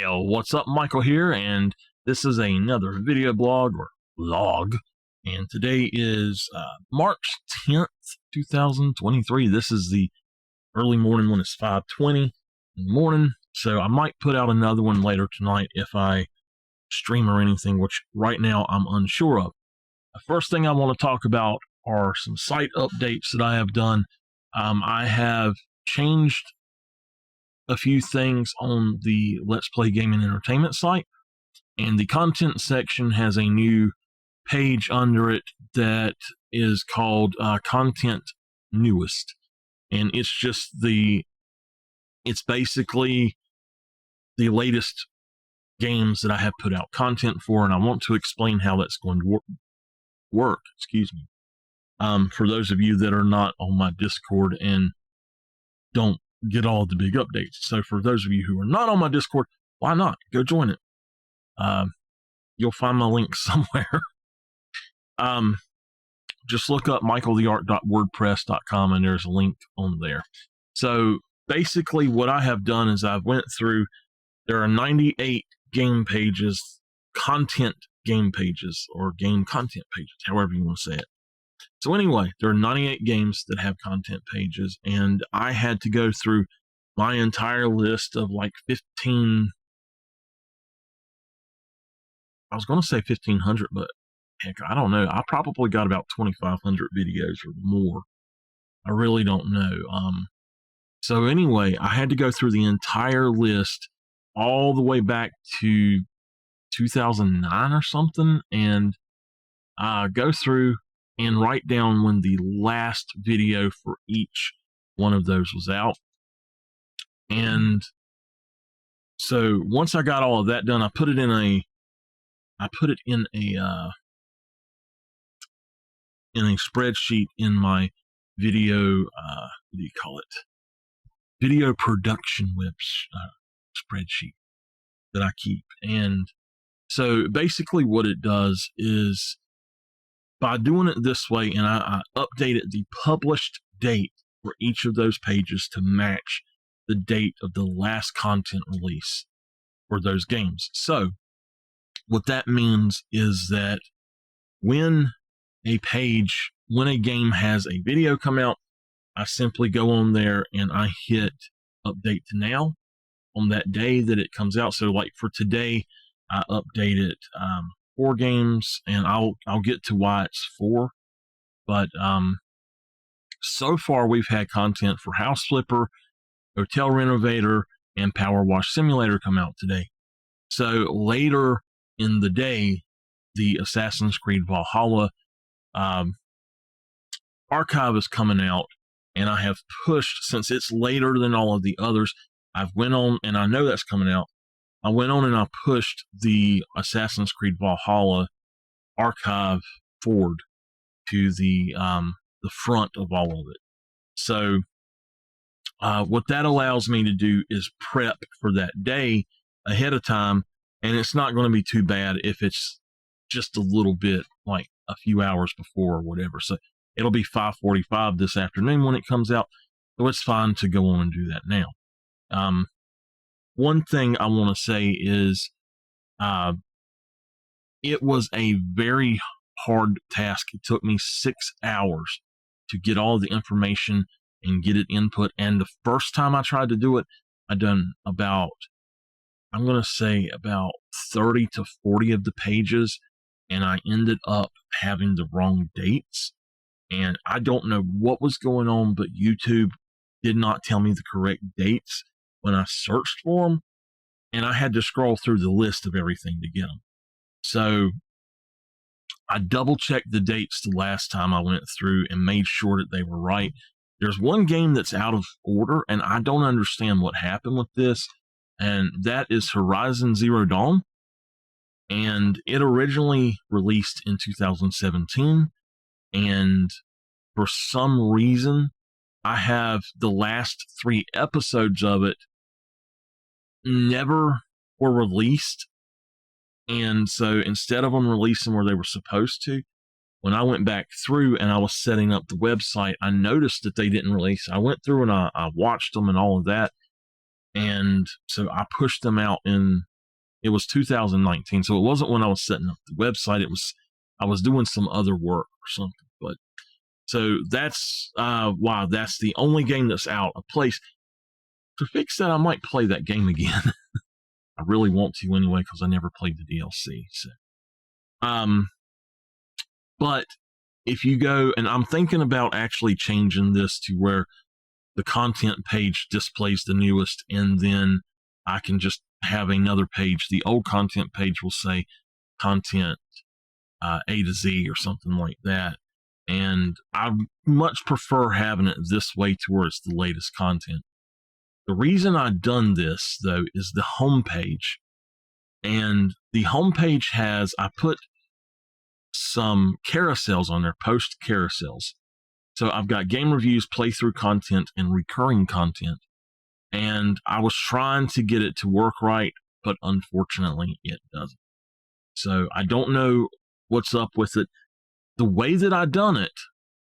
Well, what's up? Michael here, and this is another video blog or vlog. And today is March 10th, 2023. This is the early morning when it's 5:20 in the morning. So I might put out another one later tonight if I stream or anything, which right now I'm unsure of. The first thing I want to talk about are some site updates that I have done. I have changed a few things on the Let's Play Gaming Entertainment site, and the content section has a new page under it that is called Content Newest, and it's basically the latest games that I have put out content for, and I want to explain how that's going to work. Excuse me. For those of you that are not on my Discord and don't get all the big updates. So for those of you who are not on my Discord, why not? Go join it. You'll find my link somewhere. Just look up michaeltheart.wordpress.com and there's a link on there. So basically what I have done is I've went through, there are 98 game pages, content game pages, or game content pages, however you want to say it. So anyway, there are 98 games that have content pages, and I had to go through my entire list of like 15, I was going to say 1,500, but heck, I don't know. I probably got about 2,500 videos or more. I really don't know. So anyway, I had to go through the entire list all the way back to 2009 or something, and go through and write down when the last video for each one of those was out. And so once I got all of that done, I put it in a spreadsheet in my video, what do you call it? Video production spreadsheet that I keep. And so basically what it does is, by doing it this way, and I updated the published date for each of those pages to match the date of the last content release for those games. So what that means is that when a game has a video come out, I simply go on there and I hit update to now on that day that it comes out. So like for today, I updated 4 games, and I'll get to why it's 4. But so far we've had content for House Flipper, Hotel Renovator, and Power Wash Simulator come out today. So later in the day, the Assassin's Creed Valhalla archive is coming out, and I have pushed, since it's later than all of the others, I've went on, and I know that's coming out, I went on and I pushed the Assassin's Creed Valhalla archive forward to the front of all of it. So what that allows me to do is prep for that day ahead of time, and it's not going to be too bad if it's just a little bit, like a few hours before or whatever. So it'll be 5:45 this afternoon when it comes out, so it's fine to go on and do that now. One thing I want to say is it was a very hard task. It took me 6 hours to get all the information and get it input. And the first time I tried to do it, I done about, I'm going to say about 30 to 40 of the pages, and I ended up having the wrong dates. And I don't know what was going on, but YouTube did not tell me the correct dates when I searched for them, and I had to scroll through the list of everything to get them. So I double checked the dates the last time I went through and made sure that they were right. There's one game that's out of order, and I don't understand what happened with this, and that is Horizon Zero Dawn. And it originally released in 2017, and for some reason, I have the last 3 episodes of it never were released. And so instead of them releasing where they were supposed to, when I went back through and I was setting up the website, I noticed that they didn't release. I went through and I watched them and all of that. And so I pushed them out in It was 2019, so it wasn't when I was setting up the website. I was doing some other work or something. But so that's why that's the only game that's out. A place to fix that, I might play that game again. I really want to anyway because I never played the DLC. So, but if you go, and I'm thinking about actually changing this to where the content page displays the newest, and then I can just have another page. The old content page will say content A to Z or something like that. And I much prefer having it this way to where it's the latest content. The reason I've done this, though, is the homepage. And the homepage I put some carousels on there, post carousels. So I've got game reviews, playthrough content, and recurring content. And I was trying to get it to work right, but unfortunately it doesn't. So I don't know what's up with it. The way that I done it,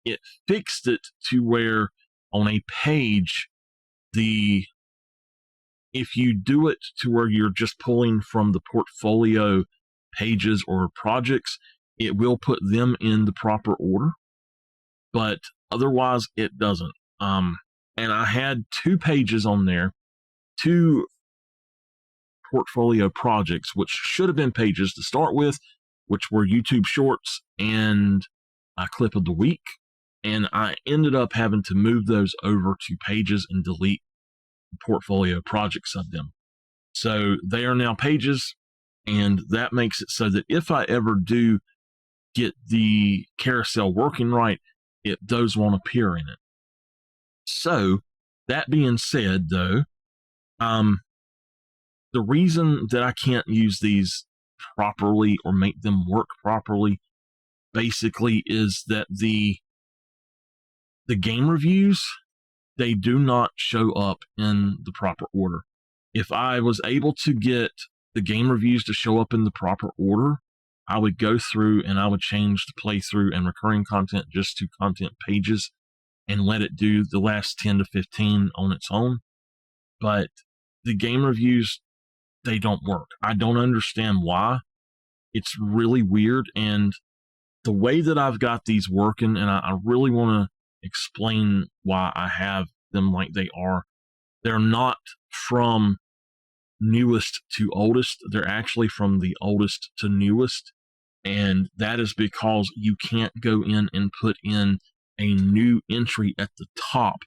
it fixed it to where on a page, if you do it to where you're just pulling from the portfolio pages or projects, it will put them in the proper order, but otherwise it doesn't. And I had 2 pages on there, 2 portfolio projects, which should have been pages to start with, which were YouTube Shorts and a clip of the week. And I ended up having to move those over to pages and delete the portfolio projects of them. So they are now pages, and that makes it so that if I ever do get the carousel working right, those won't appear in it. So that being said, though, the reason that I can't use these properly or make them work properly basically is that the game reviews, they do not show up in the proper order. If I was able to get the game reviews to show up in the proper order, I would go through and I would change the playthrough and recurring content just to content pages and let it do the last 10 to 15 on its own. But the game reviews, they don't work. I don't understand why. It's really weird. And the way that I've got these working, and I really want to explain why I have them like they are. They're not from newest to oldest. They're actually from the oldest to newest. And that is because you can't go in and put in a new entry at the top.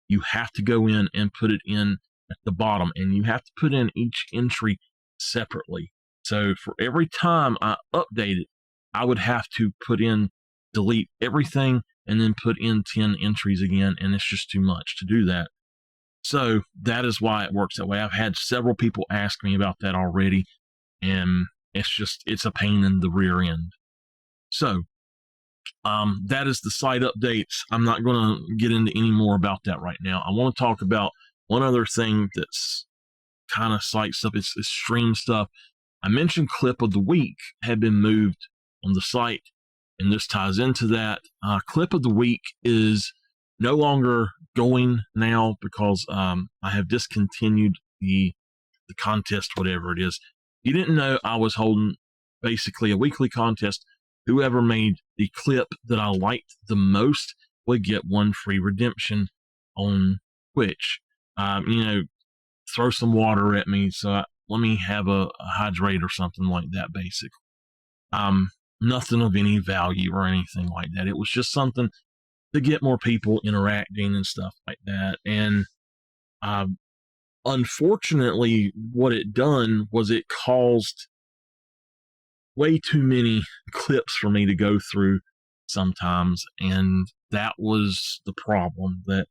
You have to go in and put it in at the bottom, and you have to put in each entry separately. So for every time I update it, I would have to delete everything and then put in 10 entries again, and it's just too much to do that. So that is why it works that way. I've had several people ask me about that already, and it's a pain in the rear end. So that is the site updates. I'm not going to get into any more about that right now. I want to talk about one other thing that's kind of site stuff. It's stream stuff. I mentioned clip of the week had been moved on the site, and this ties into that. Clip of the week is no longer going now because I have discontinued the contest, whatever it is. You didn't know I was holding basically a weekly contest. Whoever made the clip that I liked the most would get one free redemption on Twitch. Throw some water at me, so let me have a hydrate or something like that, basically. Nothing of any value or anything like that. It was just something to get more people interacting and stuff like that. And unfortunately, what it done was it caused way too many clips for me to go through sometimes, and that was the problem, that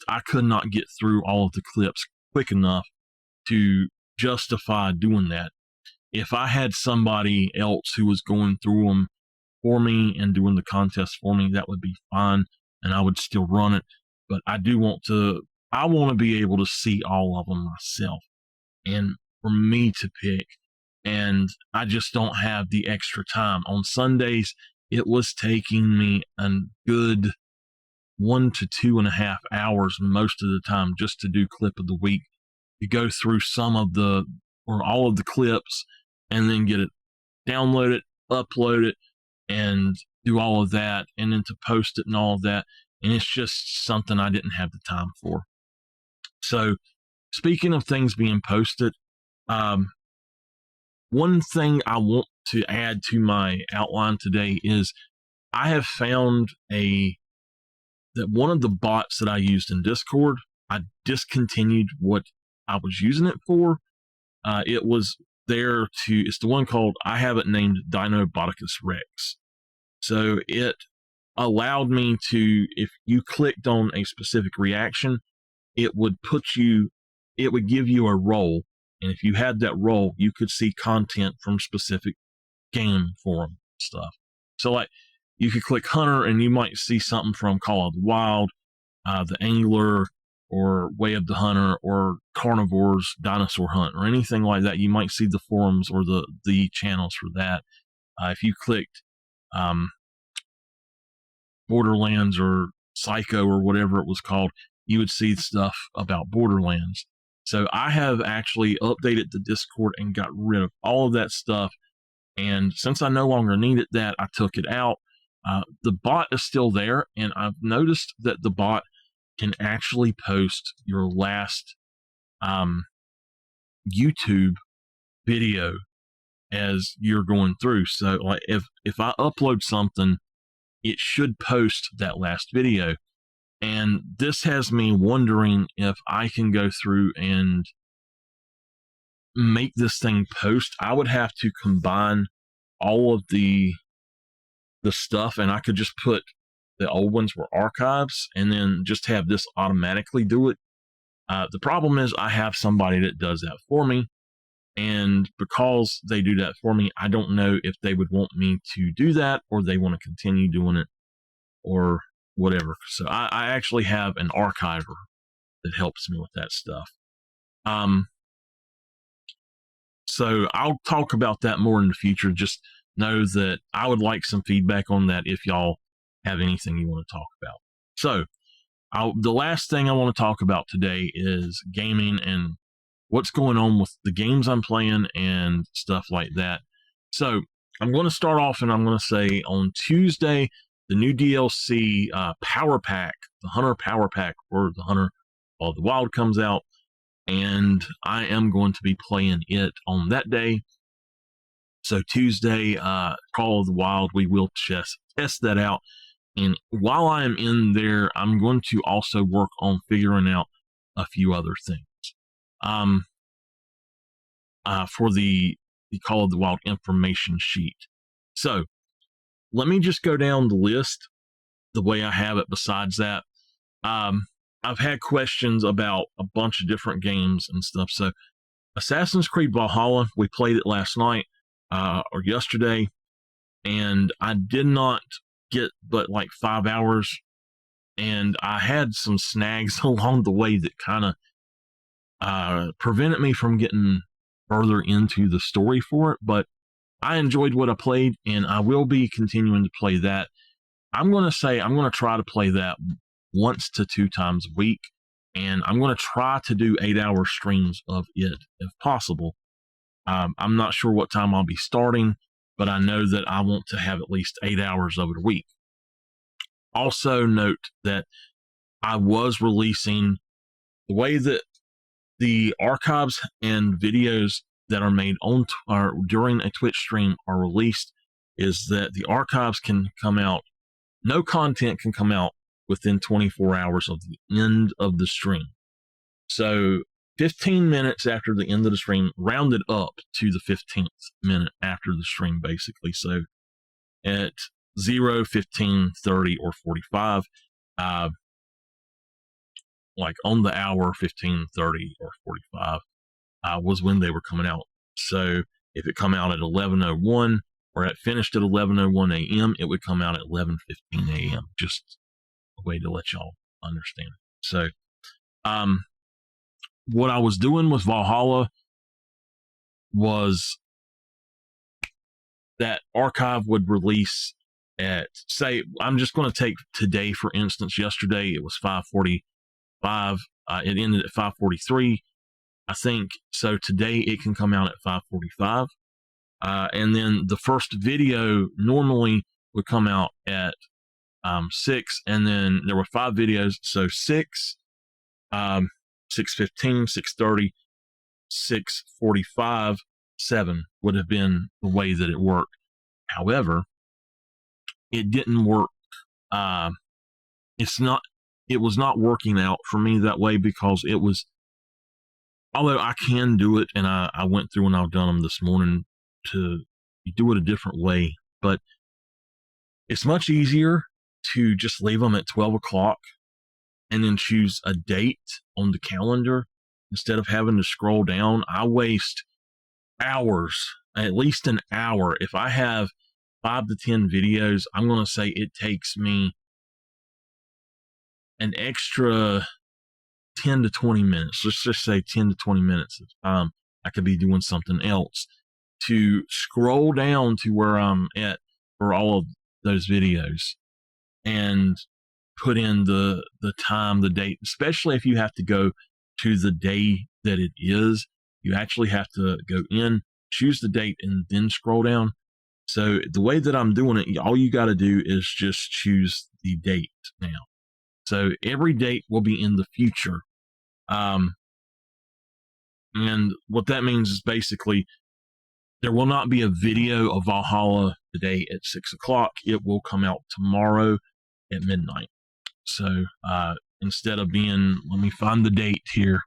I could not get through all of the clips quick enough to justify doing that. If I had somebody else who was going through them for me and doing the contest for me, that would be fine, and I would still run it. But I want to be able to see all of them myself, and for me to pick. And I just don't have the extra time. On Sundays, it was taking me a good 1 to 2.5 hours most of the time just to do clip of the week, to go through some of the or all of the clips and then get it, download it, upload it, and do all of that, and then to post it and all of that. And it's just something I didn't have the time for. So speaking of things being posted, one thing I want to add to my outline today is I have found that one of the bots that I used in Discord, I discontinued what I was using it for. It was there to, it's the one called, I have it named Dinoboticus Rex. So it allowed me to, if you clicked on a specific reaction, it would give you a role. And if you had that role, you could see content from specific game forum stuff. So like you could click Hunter and you might see something from Call of the Wild, The Angler, or Way of the Hunter, or Carnivore's Dinosaur Hunt, or anything like that. You might see the forums or the channels for that. If you clicked Borderlands or Psycho or whatever it was called, you would see stuff about Borderlands. So I have actually updated the Discord and got rid of all of that stuff. And since I no longer needed that, I took it out. The bot is still there, and I've noticed that the bot can actually post your last YouTube video as you're going through. So like if I upload something, it should post that last video. And this has me wondering if I can go through and make this thing post. I would have to combine all of the stuff, and I could just put the old ones were archives and then just have this automatically do it. The problem is I have somebody that does that for me, and because they do that for me, I don't know if they would want me to do that or they want to continue doing it or whatever. So I actually have an archiver that helps me with that stuff. So I'll talk about that more in the future. Just know that I would like some feedback on that if y'all have anything you want to talk about. So the last thing I want to talk about today is gaming and what's going on with the games I'm playing and stuff like that. So I'm going to start off and I'm going to say on Tuesday, the new DLC Power Pack, the Hunter Power Pack for the Hunter of the Wild comes out, and I am going to be playing it on that day. So Tuesday, Call of the Wild, we will test that out. And while I am in there, I'm going to also work on figuring out a few other things. For the Call of the Wild information sheet. So let me just go down the list the way I have it. Besides that, I've had questions about a bunch of different games and stuff. So Assassin's Creed Valhalla, we played it last night or yesterday, and I did not get but like 5 hours, and I had some snags along the way that kind of prevented me from getting further into the story for it, but I enjoyed what I played, and I will be continuing to play that. I'm going to try to play that 1 to 2 times a week, and I'm going to try to do 8-hour streams of it if possible. I'm not sure what time I'll be starting, but I know that I want to have at least 8 hours of it a week. Also note that I was releasing the way that the archives and videos that are made on or during a Twitch stream are released is that the archives can come out, no content can come out within 24 hours of the end of the stream. So 15 minutes after the end of the stream, rounded up to the 15th minute after the stream, basically. So at 0, 15, 30, or 45, like on the hour 15, 30, or 45 was when they were coming out. So if it come out at 11:01 or it finished at 11:01 a.m., it would come out at 11:15 a.m. Just a way to let y'all understand. So what I was doing with Valhalla was that archive would release at, say, I'm just going to take today, for instance. Yesterday, it was 5:45. It ended at 5:43. I think so. Today it can come out at 5:45, and then the first video normally would come out at 6, and then there were 5 videos, so 6, 6:15, 6:30, 6:45, 7 would have been the way that it worked. However, it didn't work. It was not working out for me that way, because it was, although I can do it, and I went through and I've done them this morning to do it a different way, but it's much easier to just leave them at 12 o'clock and then choose a date on the calendar instead of having to scroll down. I waste hours, at least an hour. If I have 5 to 10 videos, I'm going to say it takes me an extra 10 to 20 minutes. Let's just say 10 to 20 minutes of time. I could be doing something else to scroll down to where I'm at for all of those videos and put in the time, the date, especially if you have to go to the day that it is. You actually have to go in, choose the date, and then scroll down. So the way that I'm doing it, all you got to do is just choose the date now. So every date will be in the future. And what that means is basically there will not be a video of Valhalla today at 6 o'clock. It will come out tomorrow at midnight. So instead of being, let me find the date here.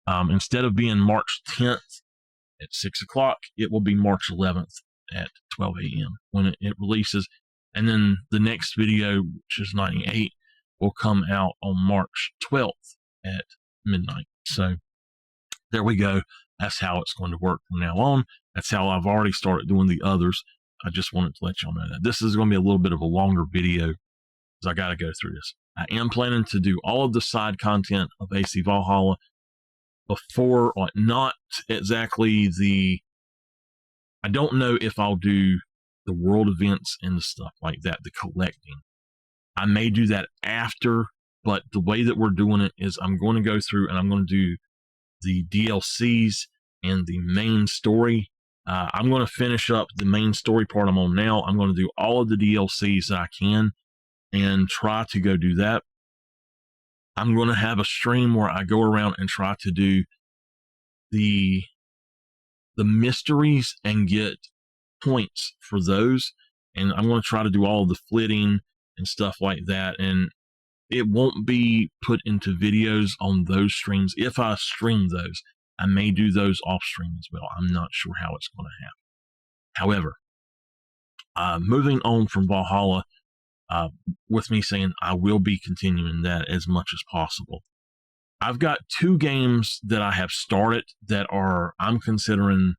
Instead of being March 10th at 6 o'clock, it will be March 11th at 12 a.m. when it releases. And then the next video, which is 98, will come out on March 12th at midnight. So there we go. That's how it's going to work from now on. That's how I've already started doing the others. I just wanted to let y'all know that. This is going to be a little bit of a longer video because I got to go through this. I am planning to do all of the side content of AC Valhalla before, like, not exactly I don't know if I'll do the world events and the stuff like that, the collecting. I may do that after, but the way that we're doing it is I'm going to go through and I'm going to do the DLCs and the main story. I'm going to finish up the main story part I'm on now. I'm going to do all of the DLCs that I can and try to go do that. I'm going to have a stream where I go around and try to do the mysteries and get points for those. And I'm going to try to do all of the flitting and stuff like that. And it won't be put into videos on those streams. If I stream those, I may do those off stream as well. I'm not sure how it's going to happen. However, moving on from Valhalla, with me saying I will be continuing that as much as possible. I've got 2 games that I have started that I'm considering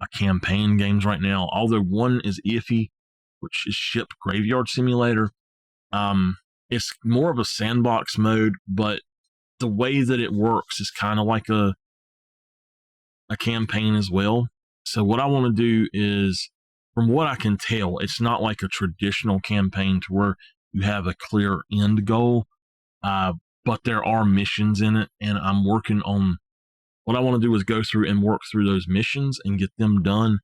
a campaign games right now. Although one is iffy, which is Ship Graveyard Simulator. It's more of a sandbox mode, but the way that it works is kind of like a campaign as well. So what I want to do is, from what I can tell, it's not like a traditional campaign to where you have a clear end goal, but there are missions in it, and I'm working on, what I want to do is go through and work through those missions and get them done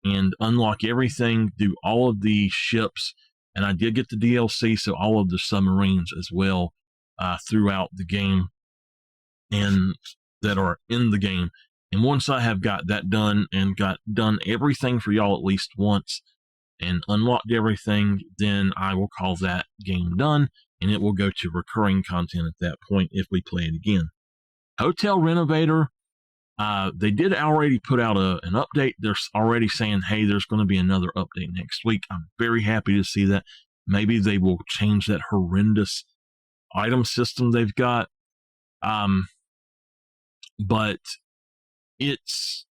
and unlock everything, do all of the ships, and I did get the DLC, so all of the submarines as well throughout the game and that are in the game. And once I have got that done and got done everything for y'all at least once and unlocked everything, then I will call that game done, and it will go to recurring content at that point if we play it again. Hotel Renovator, they did already put out an update. They're already saying, hey, there's going to be another update next week. I'm very happy to see that. Maybe they will change that horrendous item system they've got. But it's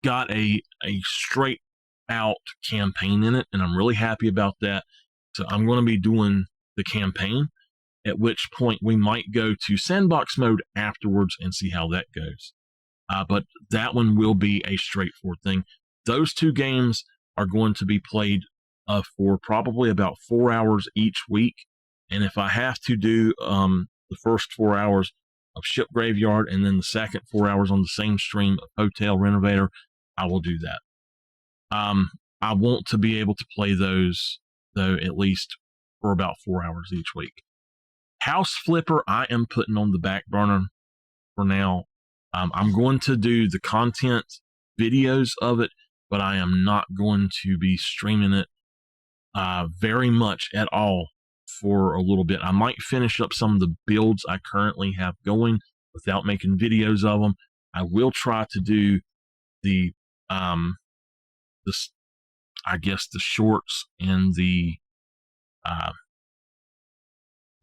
got a straight out campaign in it, and I'm really happy about that. So I'm going to be doing the campaign, at which point we might go to sandbox mode afterwards and see how that goes. But that one will be a straightforward thing. Those 2 games are going to be played for probably about 4 hours each week. And if I have to do the first 4 hours of Ship Graveyard, and then the second 4 hours on the same stream of Hotel Renovator, I will do that. I want to be able to play those, though, at least for about 4 hours each week. House Flipper, I am putting on the back burner for now. I'm going to do the content videos of it, but I am not going to be streaming it very much at all for a little bit. I might finish up some of the builds I currently have going without making videos of them. I will try to do the I guess the shorts and the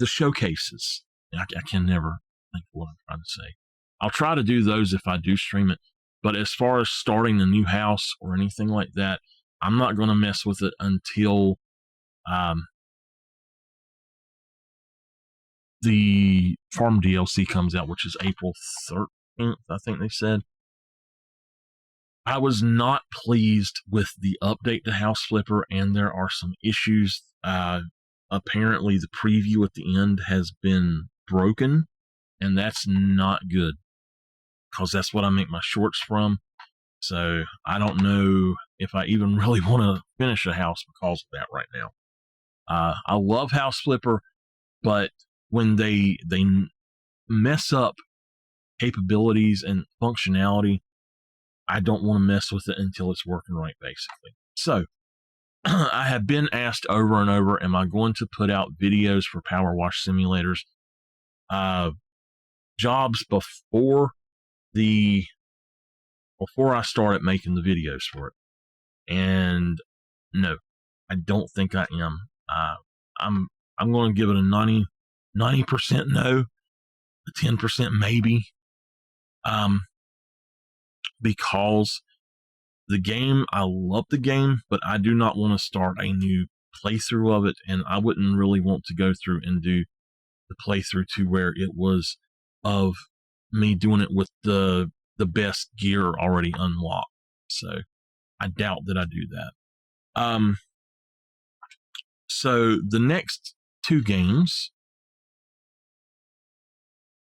showcases. I can never think of what I'm trying to say. I'll try to do those if I do stream it. But as far as starting a new house or anything like that, I'm not going to mess with it until the Farm DLC comes out, which is April 13th, I think they said. I was not pleased with the update to House Flipper, and there are some issues. Apparently, the preview at the end has been broken, and that's not good, because that's what I make my shorts from. So I don't know if I even really want to finish a house because of that right now. I love House Flipper, but when they mess up capabilities and functionality, I don't want to mess with it until it's working right, basically. So I have been asked over and over, am I going to put out videos for Power Wash Simulators jobs before I started making the videos for it? And no, I don't think I am. I'm going to give it a 90% no, a 10% maybe. Because the game, I love the game, but I do not want to start a new playthrough of it, and I wouldn't really want to go through and do the playthrough to where it was of me doing it with the best gear already unlocked. So I doubt that I do that. So the next two games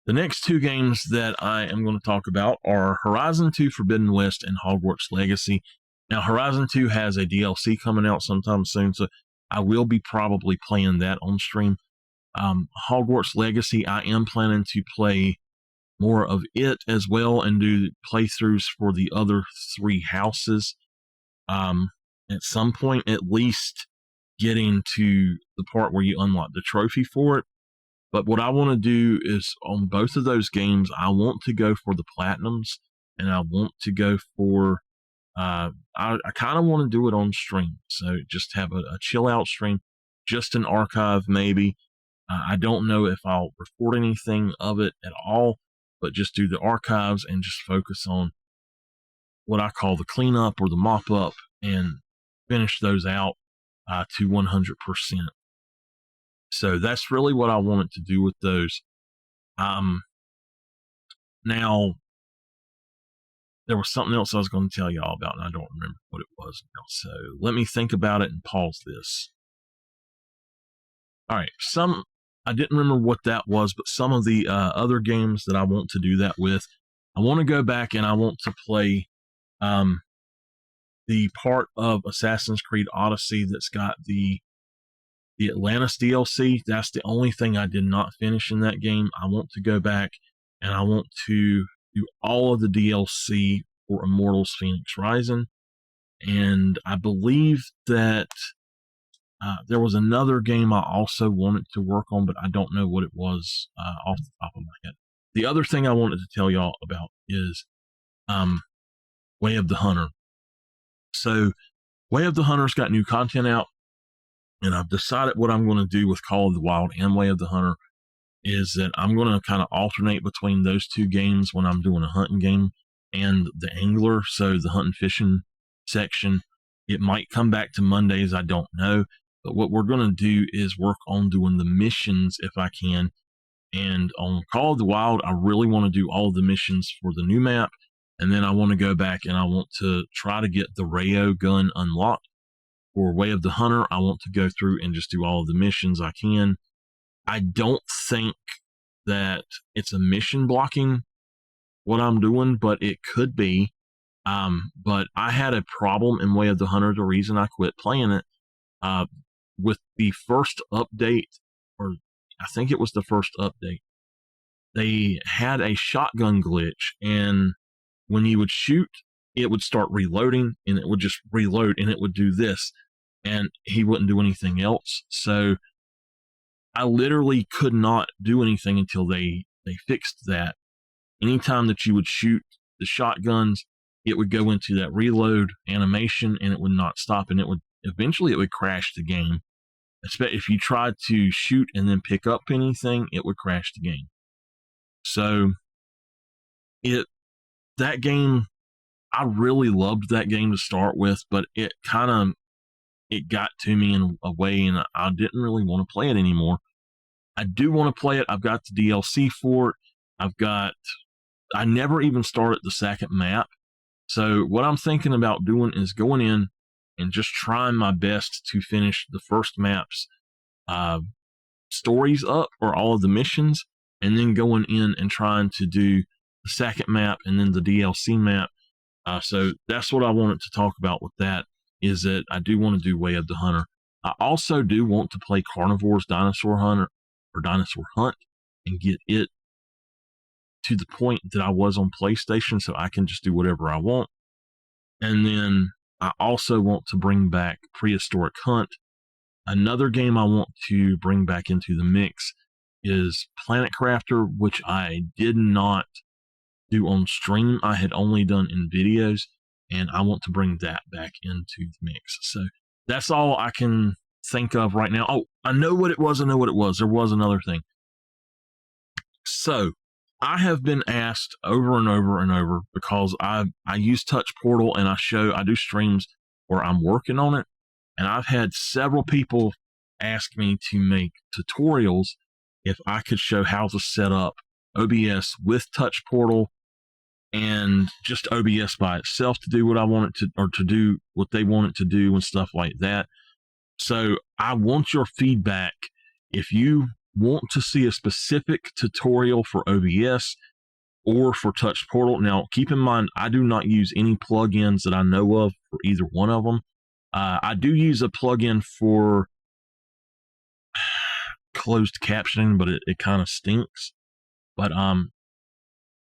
that I am going to talk about are Horizon 2 Forbidden West and Hogwarts Legacy. Now, Horizon 2 has a DLC coming out sometime soon, so I will be probably playing that on stream. Hogwarts Legacy, I am planning to play more of it as well and do playthroughs for the other three houses. At some point, at least getting to the part where you unlock the trophy for it. But what I want to do is on both of those games, I want to go for the platinums, and I want to go for, I kind of want to do it on stream. So just have a chill out stream, just an archive maybe. I don't know if I'll record anything of it at all, but just do the archives and just focus on what I call the cleanup or the mop up and finish those out to 100%. So that's really what I wanted to do with those. Now, there was something else I was going to tell y'all about, and I don't remember what it was now. So let me think about it and pause this. All right, I didn't remember what that was, but some of the other games that I want to do that with, I want to go back and I want to play the part of Assassin's Creed Odyssey that's got the Atlantis DLC. That's the only thing I did not finish in that game. I want to go back and I want to do all of the DLC for Immortals Phoenix Rising. And I believe that there was another game I also wanted to work on, but I don't know what it was off the top of my head. The other thing I wanted to tell y'all about is Way of the Hunter. So Way of the Hunter's got new content out. And I've decided what I'm going to do with Call of the Wild and Way of the Hunter is that I'm going to kind of alternate between those two games when I'm doing a hunting game and the angler. So the hunt and fishing section, it might come back to Mondays. I don't know. But what we're going to do is work on doing the missions if I can. And on Call of the Wild, I really want to do all of the missions for the new map. And then I want to go back and I want to try to get the Rayo gun unlocked. For Way of the Hunter, I want to go through and just do all of the missions I can. I don't think that it's a mission blocking what I'm doing, but it could be. But I had a problem in Way of the Hunter. The reason I quit playing it, with the first update, or I think it was the first update, they had a shotgun glitch, and when you would shoot, it would start reloading, and it would just reload, and it would do this, and he wouldn't do anything else. So I literally could not do anything until they fixed that. Anytime that you would shoot the shotguns, it would go into that reload animation, and it would not stop, and it would eventually crash the game. If you tried to shoot and then pick up anything, it would crash the game. So that game, I really loved that game to start with, but it got to me in a way, and I didn't really want to play it anymore. I do want to play it. I've got the DLC for it. I never even started the second map. So what I'm thinking about doing is going in and just trying my best to finish the first map's stories up, or all of the missions, and then going in and trying to do the second map and then the DLC map. So that's what I wanted to talk about with that, is that I do want to do Way of the Hunter. I also do want to play Carnivore's Dinosaur Hunter, or Dinosaur Hunt, and get it to the point that I was on PlayStation, so I can just do whatever I want. And then I also want to bring back Prehistoric Hunt. Another game I want to bring back into the mix is Planet Crafter, which I did not do on stream. I had only done in videos, and I want to bring that back into the mix. So that's all I can think of right now. Oh, I know what it was. There was another thing. So I have been asked over and over and over, because I use Touch Portal, and I do streams where I'm working on it, and I've had several people ask me to make tutorials if I could show how to set up OBS with Touch Portal, and just OBS by itself to do what I want it to, or to do what they want it to do, and stuff like that. So I want your feedback. If you want to see a specific tutorial for OBS or for Touch Portal, now keep in mind, I do not use any plugins that I know of for either one of them. I do use a plugin for closed captioning, but it kind of stinks. But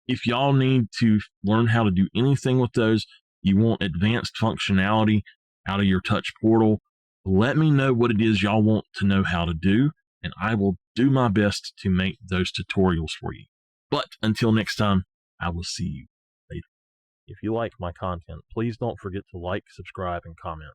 if y'all need to learn how to do anything with those, you want advanced functionality out of your Touch Portal, let me know what it is y'all want to know how to do, and I will do my best to make those tutorials for you. But until next time, I will see you later. If you like my content, please don't forget to like, subscribe, and comment.